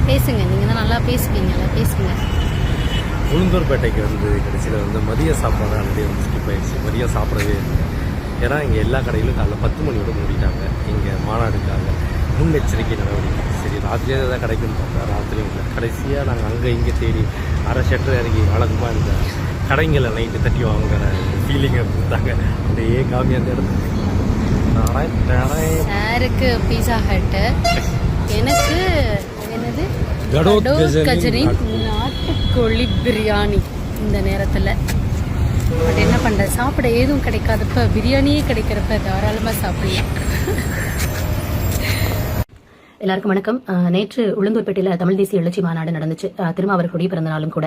பேசுங்க, நீங்கள் தான் நல்லா பேசுவீங்கல்ல, பேசுங்க. உளுந்தூர்பேட்டைக்கு வந்து கடைசியில் வந்து மதிய சாப்பாடு ஆல்ரெடி வந்து ஸ்கிப் ஆயிடுச்சு. மதியம் சாப்பிடவே இல்லை. ஏன்னா இங்கே எல்லா கடையிலும் காலைல 10 மணியோட மூடிட்டாங்க. இங்கே மாநாடுக்காக முன்னெச்சரிக்கை நடவடிக்கை. சரி ராத்திரியே தான் கிடைக்குன்னு பார்த்தா ராத்திரியும் இல்லை. கடைசியாக நாங்கள் அங்கே இங்கே தேடி அரை ஷட்டர் இறங்கி வழக்கமாக இந்த கடைங்களை நைட்டு தட்டி வாங்குற ஃபீலிங்கை கொடுத்தாங்க. அப்படியே காமி அந்த இடத்துல சாருக்கு பீஸா ஹட்டு, எனக்கு என்னது கஜரி நாட்டுக்கோழி பிரியாணி. இந்த நேரத்தில் பட் என்ன பண்ணுறது, சாப்பிட எதுவும் கிடைக்காதப்ப பிரியாணியே கிடைக்கிறப்ப தாராளமாக சாப்பிடலாம். எல்லாருக்கும் வணக்கம். நேற்று உளுந்தூர்பேட்டையில் தமிழ் தேசிய எழுச்சி மாநாடு நடந்துச்சு. திரும்ப அவர்களுடைய பிறந்த நாளும் கூட.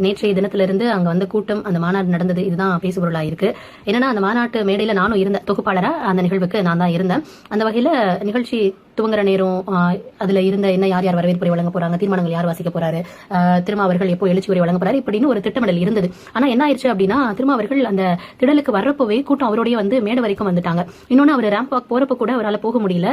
நேற்றைய தினத்திலிருந்து அங்க வந்து கூட்டம், அந்த மாநாடு நடந்தது, இதுதான் பேசுபொருளா இருக்கு. என்னன்னா அந்த மாநாட்டு மேடையில நானும் இருந்தேன், தொகுப்பாளரா அந்த நிகழ்வுக்கு நான் தான் இருந்தேன். அந்த வகையில நிகழ்ச்சி துவங்குற நேரம், அதுல இருந்த என்ன யார் யார் வரவேற்புரை வழங்க போறாங்க, தீர்மானங்கள் யார் வாசிக்க போறாரு, திரும்ப அவர்கள் எப்போ எழுச்சி உரை வழங்க போறாரு, இப்படின்னு ஒரு திட்டமிடல் இருந்தது. ஆனா என்ன ஆயிடுச்சு அப்படின்னா, திரும்ப அவர்கள் அந்த திடலுக்கு வர்றப்போவே கூட்டம் அவருடைய வந்து மேடை வரைக்கும் வந்துட்டாங்க. இன்னொன்னு அவர் ரேம்ப் வாக் போறப்ப கூட அவரால் போக முடியல.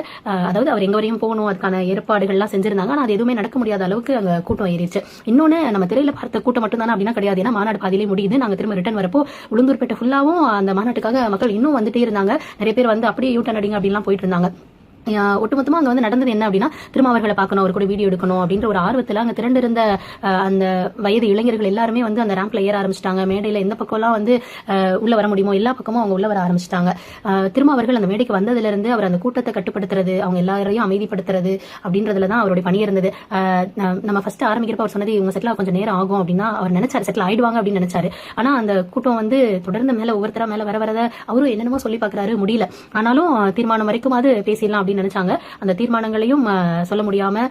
அதாவது அவர் எங்க வரையும் போகணும், அதுக்கான ஏற்பாடுகள்லாம் செஞ்சிருந்தாங்க. ஆனா அது எதுவுமே நடக்க முடியாத அளவுக்கு அங்க கூட்டம் ஏறிடுச்சு. இன்னொன்னு, நம்ம திரையில பார்த்த கூட்டம் மட்டும் தானே அப்படின்னா கிடையாது. ஏன்னா மாநாடு பாதியிலே முடியுது. நாங்க திரும்ப ரிட்டர்ன் வரப்போ உளுந்தூர்பேட்டை ஃபுல்லாவும் அந்த மாநாட்டுக்காக மக்கள் இன்னும் வந்துட்டே இருந்தாங்க. நிறைய பேர் வந்து அப்படியே யூட்டன் அடிங்க அப்படின்லாம் போயிட்டு இருந்தாங்க. ஒட்டுமொத்தமா அங்க வந்து நடந்தது என்ன அப்படின்னா, திரும்ப அவர்களை பார்க்கணும், அவர் கூட வீடியோ எடுக்கணும் அப்படின்ற ஒரு ஆர்வத்துல அங்க திரண்டிருந்த அந்த வயது இளைஞர்கள் எல்லாருமே வந்து அந்த ரேம்ப்ல ஏற ஆரம்பிச்சிட்டாங்க. மேடையில எந்த பக்கம்லாம் வந்து உள்ள வர முடியுமோ எல்லா பக்கமும் அவங்க உள்ள வர ஆரம்பிச்சிட்டாங்க. திரும்ப அவர்கள் அந்த மேடைக்கு வந்ததுல இருந்து அவர் அந்த கூட்டத்தை கட்டுப்படுத்துறது, அவங்க எல்லாரையும் அமைதிப்படுத்துறது அப்படின்றதுலதான் அவருடைய பணி இருந்தது. நம்ம ஃபர்ஸ்ட் ஆரம்பிக்கிறப்ப அவர் சொன்னது இவங்க செட்டில் கொஞ்சம் நேரம் ஆகும் அப்படின்னா அவர் நினைச்சாரு, செட்டில் ஆயிடுவாங்க அப்படின்னு நினைச்சாரு. ஆனா அந்த கூட்டம் வந்து தொடர்ந்து மேல ஒவ்வொருத்தரா மேல வர வரத அவரும் என்னென்னமோ சொல்லி பாக்குறாரு, முடியல. ஆனாலும் தீர்மானம் வரைக்கும் அது பேசிடலாம் அப்படின்னு நினைச்சாங்க. அந்த தீர்மானங்களையும் சொல்ல முடியாம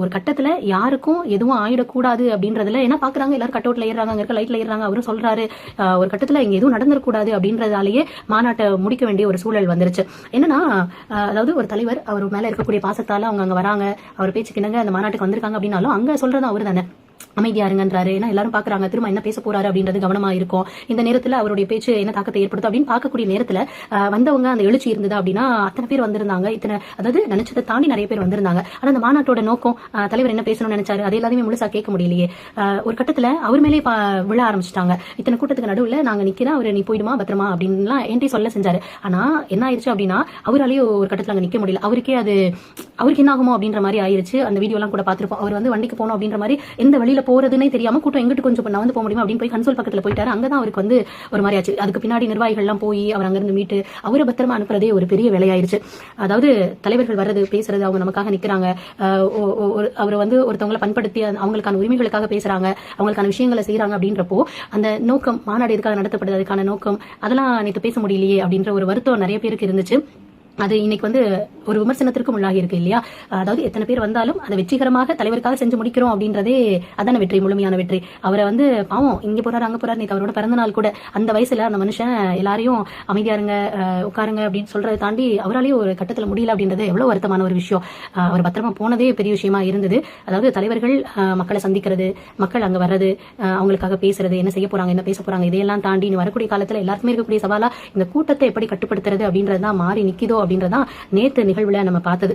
ஒரு கட்டத்துல யாருக்கும் எதுவும் ஆயிடக்கூடாது அப்படின்றதுல என்ன பாக்குறாங்க, எல்லாரும் கட் அவுட்ல ஏறாங்க, இருக்க லைட்ல ஏறாங்க, அவரும் சொல்றாரு ஒரு கட்டத்துல இங்க எதுவும் நடந்துடக்கூடாது அப்படின்றதாலேயே மாநாட்டை முடிக்க வேண்டிய ஒரு சூழல் வந்துருச்சு. என்னன்னா, அதாவது ஒரு தலைவர் அவர் மேல இருக்கக்கூடிய பாசத்தால அவங்க அங்க வராங்க, அவர் பேச்சுக்கு இணங்க அந்த மாநாட்டுக்கு வந்திருக்காங்க அப்படின்னாலும் அங்க சொல்றது அவரு தானே அமைதியா இருங்கன்றாரு. ஏன்னா எல்லாரும் பாக்குறாங்க திரும்ப என்ன பேச போறாரு அப்படின்றது கவனமா இருக்கும். இந்த நேரத்துல அவருடைய பேச்சு என்ன தாக்கத்தை ஏற்படுத்தும் அப்படின்னு பார்க்கக்கூடிய நேரத்துல வந்தவங்க அந்த எழுச்சி இருந்தது அப்படின்னா அத்தனை பேர் வந்திருந்தாங்க. இத்தனை, அதாவது நினைச்சதை தாண்டி நிறைய பேர் வந்திருந்தாங்க. ஆனா அந்த மாநாட்டோட நோக்கம், தலைவர் என்ன பேசணும்னு நினைச்சாரு அது எல்லாத்தையுமே முழுசா கேட்க முடியலையே. ஒரு கட்டத்துல அவர் மேலே விழ ஆரம்பிச்சிட்டாங்க. இத்தனை கூட்டத்துக்கு நடுவுல நாங்க நிக்கிறோம், அவரு நீ போயிடுமா பத்திரமா அப்படின்லாம் என்கிட்ட சொல்ல செஞ்சாரு. ஆனா என்ன ஆயிடுச்சு அப்படின்னா, அவராலேயே ஒரு கட்டத்துல அங்க நிக்க முடியல. அவருக்கே அது அவருக்கு என்ன ஆகுமோ அப்படின்ற மாதிரி ஆயிருச்சு. அந்த வீடியோ எல்லாம் கூட பாத்துருப்போம். அவர் வந்து வண்டிக்கு போகணும் அப்படின்ற மாதிரி எந்த வழியில போறதுன்னே தெரியாம கூட்டம் எங்கிட்டு கொஞ்சம் நான் வந்து போக முடியுமா அப்படின்னு போய் கன்சோல் பக்கத்துல போயிட்டாரு. அங்கதான் அவருக்கு வந்து ஒரு மாதிரி ஆச்சு. அதுக்கு பின்னாடி நிர்வாகிகள் எல்லாம் போய் அவர் அங்கிருந்து மீட்டு அவரை பத்திரமா அனுப்புறதே ஒரு பெரிய வேலையாயிருச்சு. அதாவது தலைவர்கள் வர்றது, பேசுறது, அவங்க நமக்காக நிக்கிறாங்க, அவர் வந்து ஒருத்தவங்களை பண்படுத்தி அவங்களுக்கான உரிமைகளுக்காக பேசுறாங்க, அவங்களுக்கான விஷயங்களை செய்யறாங்க அப்படின்றப்போ அந்த நோக்கம், மாநாடு எதுக்காக நடத்தப்படுது, அதுக்கான நோக்கம் அதெல்லாம் நேற்று பேச முடியலையே அப்படின்ற ஒரு வருத்தம் நிறைய பேருக்கு இருந்துச்சு. அது இன்னைக்கு வந்து ஒரு விமர்சனத்திற்கும் உள்ளாகி இருக்கு இல்லையா. அதாவது எத்தனை பேர் வந்தாலும் அதை வெற்றிகரமாக தலைவருக்காக செஞ்சு முடிக்கிறோம் அப்படின்றதே அதான வெற்றி, முழுமையான வெற்றி. அவரை வந்து பாவம் இங்க போறாரு அங்க போறாரு, நேற்று அவரோட பிறந்த நாள் கூட அந்த வயசுல அந்த மனுஷன் எல்லாரையும் அமைதியா இருங்க, உட்காருங்க அப்படின்னு சொல்றதை தாண்டி அவராலேயும் ஒரு கட்டத்துல முடியல அப்படின்றது எவ்வளவு வருத்தமான ஒரு விஷயம். அவர் பத்திரமா போனதே பெரிய விஷயமா இருந்தது. அதாவது தலைவர்கள் மக்களை சந்திக்கிறது, மக்கள் அங்க வர்றது, அவங்களுக்காக பேசுறது, என்ன செய்ய போறாங்க, என்ன பேச போறாங்க, இதையெல்லாம் தாண்டி வரக்கூடிய காலத்துல எல்லாருக்குமே இருக்கக்கூடிய சவாலா இந்த கூட்டத்தை எப்படி கட்டுப்படுத்துறது அப்படின்றதுதான் மாறி நிக்கிதோ அப்படின்றதான் நேத்து நிகழ்வுல நம்ம பார்த்தது.